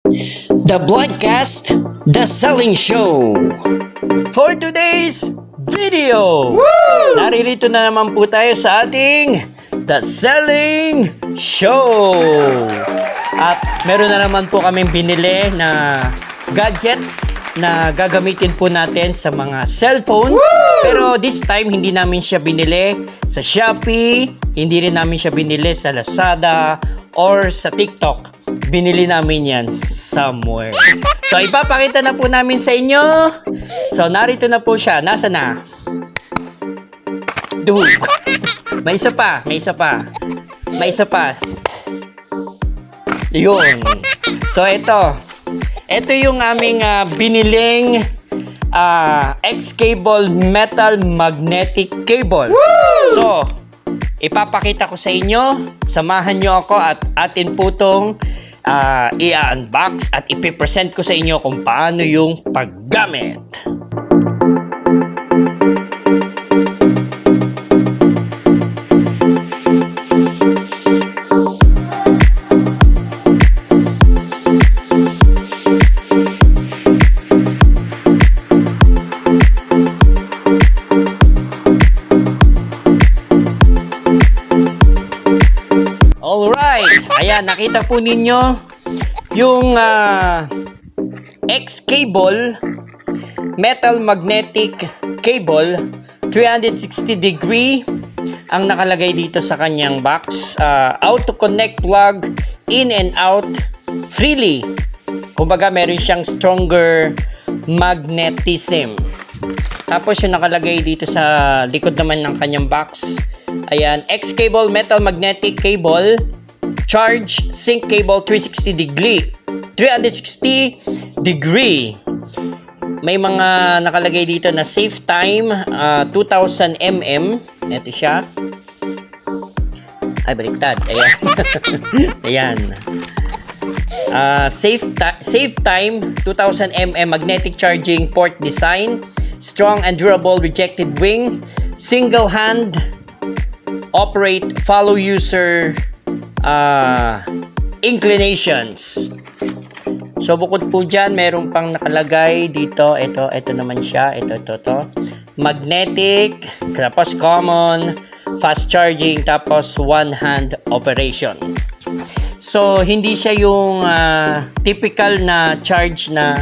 The Broadcast, The Selling Show. For today's video, naririto na naman po tayo sa ating The Selling Show. At meron na naman po kaming binili na gadgets na gagamitin po natin sa mga cellphone. Pero this time, hindi namin siya binili sa Shopee, hindi rin namin siya binili sa Lazada or sa TikTok. Binili namin yan somewhere. So, ipapakita na po namin sa inyo. So, narito na po siya. Nasa na? Dude. May isa pa. May isa pa. May isa pa. Yun. So, ito. Ito yung aming biniling X-cable metal magnetic cable. So, ipapakita ko sa inyo. Samahan nyo ako at atin po itong i-unbox at ipipresent ko sa inyo kung paano yung paggamit. Alright, ayan, nakita po ninyo yung X-cable metal magnetic cable 360 degree ang nakalagay dito sa kanyang box. Auto connect plug in and out freely. Kumbaga meron siyang stronger magnetism. Tapos yung nakalagay dito sa likod naman ng kanyang box, ayan, X-cable metal magnetic cable, charge sync cable 360 degree. May mga nakalagay dito na safe time 2000 mm. Ito siya. Ay, baliktad. Ayan. Ayan. Safe time 2000 mm magnetic charging port design, strong and durable rejected wing, single hand operate, follow user inclinations. So bukod po dyan, meron pang nakalagay dito. Ito naman siya. Ito. Magnetic, tapos common, fast charging, tapos one hand operation. So hindi siya yung typical na charge na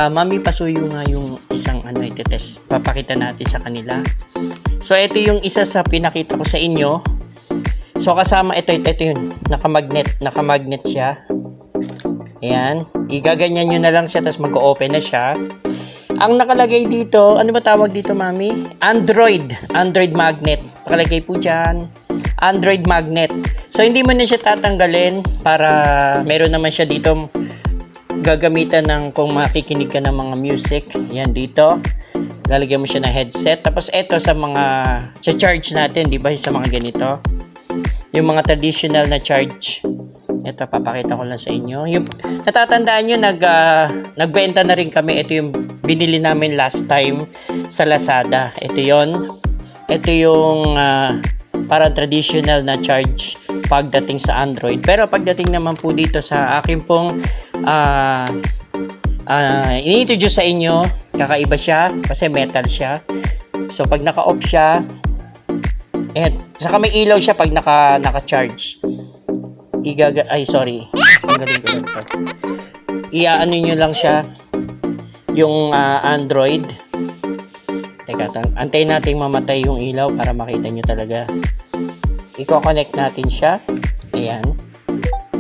mami, pasuyo nga yung isang ito-test. Papakita natin sa kanila. So ito yung isa sa pinakita ko sa inyo. So kasama ito yun, nakamagnet siya. Ayan, igaganyan nyo na lang siya, tapos mag-open na siya. Ang nakalagay dito, ano ba tawag dito, mami? Android magnet. Nakalagay po dyan, Android magnet. So hindi mo na siya tatanggalin para meron naman siya dito gagamitan ng kung makikinig ka ng mga music. Ayan dito. Lalagyan mo siya ng headset. Tapos ito sa mga charge natin, di ba? Sa mga ganito. Yung mga traditional na charge. Ito, papakita ko lang sa inyo. Yung, natatandaan nyo, nagbenta na rin kami. Ito yung binili namin last time sa Lazada. Ito yon. Ito yung parang traditional na charge pagdating sa Android. Pero pagdating naman po dito sa akin pong ini-introduce sa inyo, kakaiba siya kasi metal siya. So pag naka-off siya, saka may ilaw siya pag naka-charge. Sorry. Tanggalin ko lang ito. Iaano nyo lang siya yung Android. Teka, antayin natin mamatay yung ilaw para makita nyo talaga. I-connect natin siya. Ayan.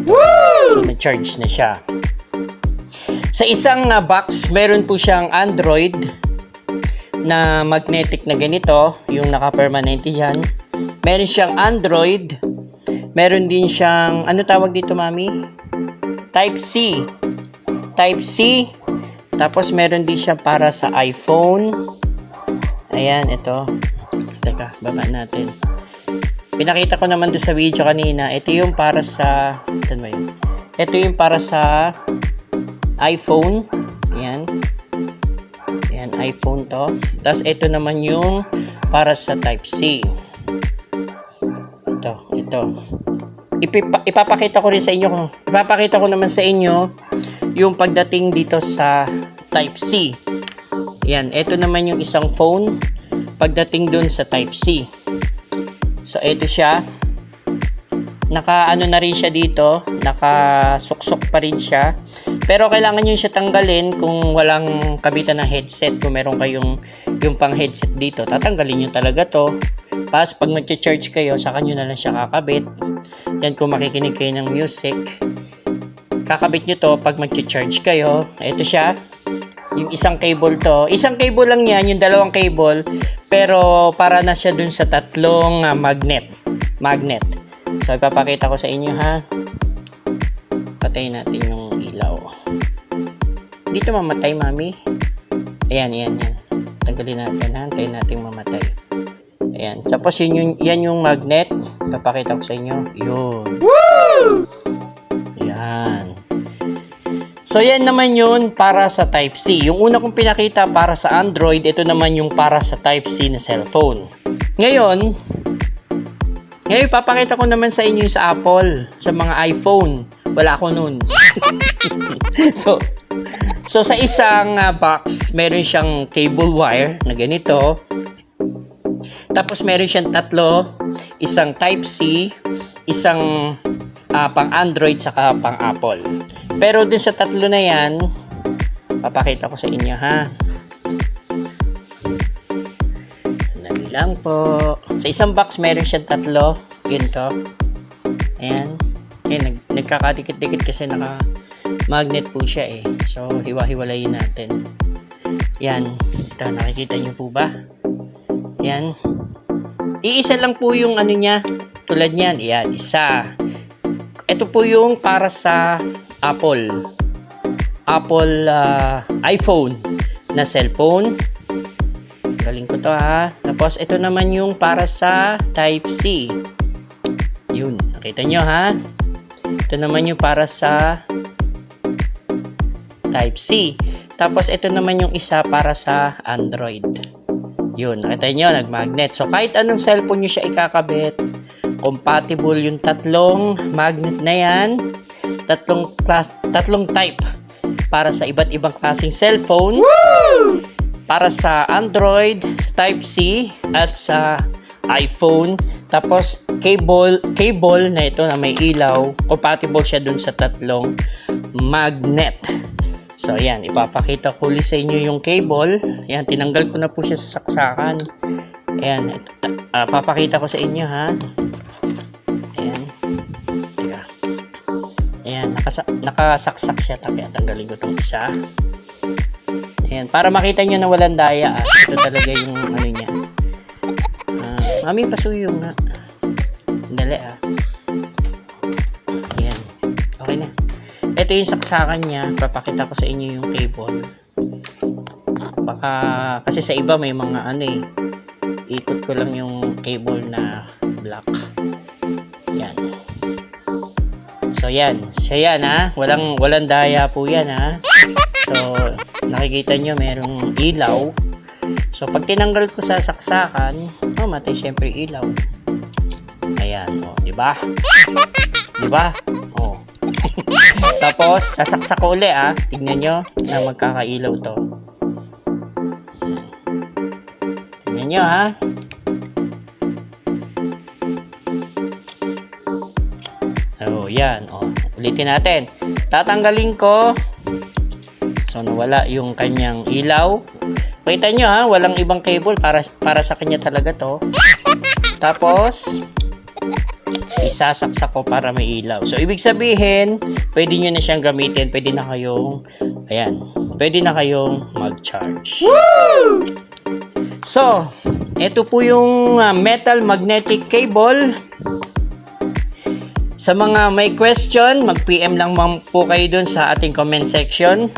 So, na-charge na siya. Sa isang box, meron po siyang Android na magnetic na ganito, yung naka-permanente dyan. Meron siyang Android. Meron din siyang, ano tawag dito, mami? Type-C. Type-C. Tapos meron din siya para sa iPhone. Ayan, ito. Teka, baba natin. Pinakita ko naman doon sa video kanina. Ito yung para sa, saan ba yun? Ito yung para sa iPhone. Ayan. Ayan, iPhone to. Tapos ito naman yung para sa Type-C. Ito. Ipapakita ko rin sa inyo. Ipapakita ko naman sa inyo yung pagdating dito sa Type-C. Yan, ito naman yung isang phone pagdating dun sa Type-C. So, ito siya. Naka-ano na rin siya dito. Naka-suksok pa rin siya. Pero kailangan nyo siya tanggalin kung walang kabitan ng headset. Kung meron kayong yung pang headset dito, tatanggalin nyo talaga to. Tapos, pag mag-charge kayo, saka nyo na lang siya kakabit. Yan, kung makikinig kayo ng music. Kakabit nyo to pag mag-charge kayo. Ito siya. Yung isang cable to. Isang cable lang yan, yung dalawang cable. Pero para na siya dun sa tatlong magnet. So, ipapakita ko sa inyo ha. Patayin natin yung ilaw. Dito mamatay, mami. Ayan. Tanggalin natin ha. Antayin natin mamatay. Ayan. Tapos yan yung magnet. Ipapakita ko sa inyo. Yun. Woo! Ayan. So, yan naman yun para sa Type-C. Yung una kong pinakita para sa Android, ito naman yung para sa Type-C na cellphone. Ngayon, papakita ko naman sa inyo sa Apple, sa mga iPhone. Wala ako nun. So sa isang box, meron siyang cable wire na ganito. Tapos, meron siyang tatlo. Isang Type-C, isang pang Android, saka pang Apple. Pero dun sa tatlo na yan, papakita ko sa inyo ha. Sandali lang po. Sa isang box, meron siyang tatlo. Ganito. Ayan. Nagkakadikit-dikit kasi naka-magnet po siya eh. So, hiwa-hiwalayin natin. Yan. Ito, nakikita nyo po ba? Yan. Iisa lang po yung ano niya. Tulad niyan. Yan, isa. Ito po yung para sa Apple iPhone na cellphone. Galing ko to ha. Tapos ito naman yung para sa Type-C. Yun, nakita nyo ha. Ito naman yung para sa Type-C. Tapos ito naman yung isa para sa Android. Yun, nakita nyo, nag-magnet. So kahit anong cellphone nyo siya ikakabit, compatible yung tatlong magnet na yan. Tatlong type para sa iba't ibang klaseng cellphone. Woo! Para sa Android, sa Type-C, at sa iPhone. Tapos, cable na ito na may ilaw. Compatible siya dun sa tatlong magnet. So, ayan. Ipapakita ko ulit sa inyo yung cable. Ayan, tinanggal ko na po siya sa saksakan. Ayan. Papakita ko sa inyo, ha. Ayan, nakasaksak siya. Tanggalin ko itong isa. Ayan, para makita nyo na walang daya. Ito talaga yung ano niya. Mami, pasuyo nga. Dali Ayan, okay na. Ito yung saksakan niya. Papakita ko sa inyo yung cable. Baka, kasi sa iba may mga ano eh. Ikot ko lang yung cable na black. Ayan. So, yan. Siya yan, ha. Walang daya po yan, ha. So, nakikita nyo, merong ilaw. So, pag tinanggal ko sa saksakan, matay syempre ilaw. Ayan, o. Diba? Diba? O. Tapos, sasaksak ko ulit, ha. Tignan nyo na magkakailaw to. Tignan nyo, ha. So, yan. O, ulitin natin. Tatanggalin ko. So, nawala yung kanyang ilaw. Kita nyo ha, walang ibang cable. Para sa kanya talaga to. Tapos, isasaksak ko para may ilaw. So, ibig sabihin, pwede nyo na siyang gamitin. Pwede na kayong, ayan, pwede na kayong mag-charge. So, ito po yung metal magnetic cable. Sa mga may question, mag-PM lang po kayo dun sa ating comment section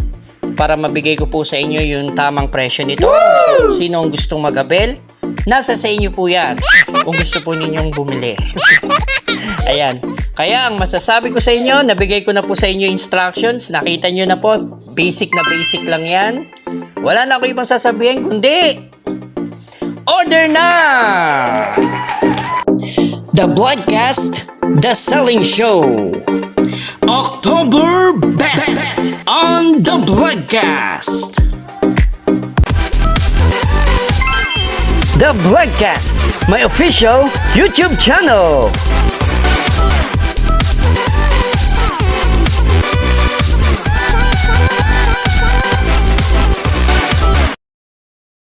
para mabigay ko po sa inyo yung tamang presyo nito. So, sino ang gustong mag-abel? Nasa sa inyo po yan kung gusto po ninyong bumili. Ayan. Kaya ang masasabi ko sa inyo, nabigay ko na po sa inyo instructions. Nakita nyo na po, basic na basic lang yan. Wala na ako ibang sasabihin kundi order na! The Bloodcast, The Selling Show. October Best on the Vlogcast. The Vlogcast, my official YouTube channel.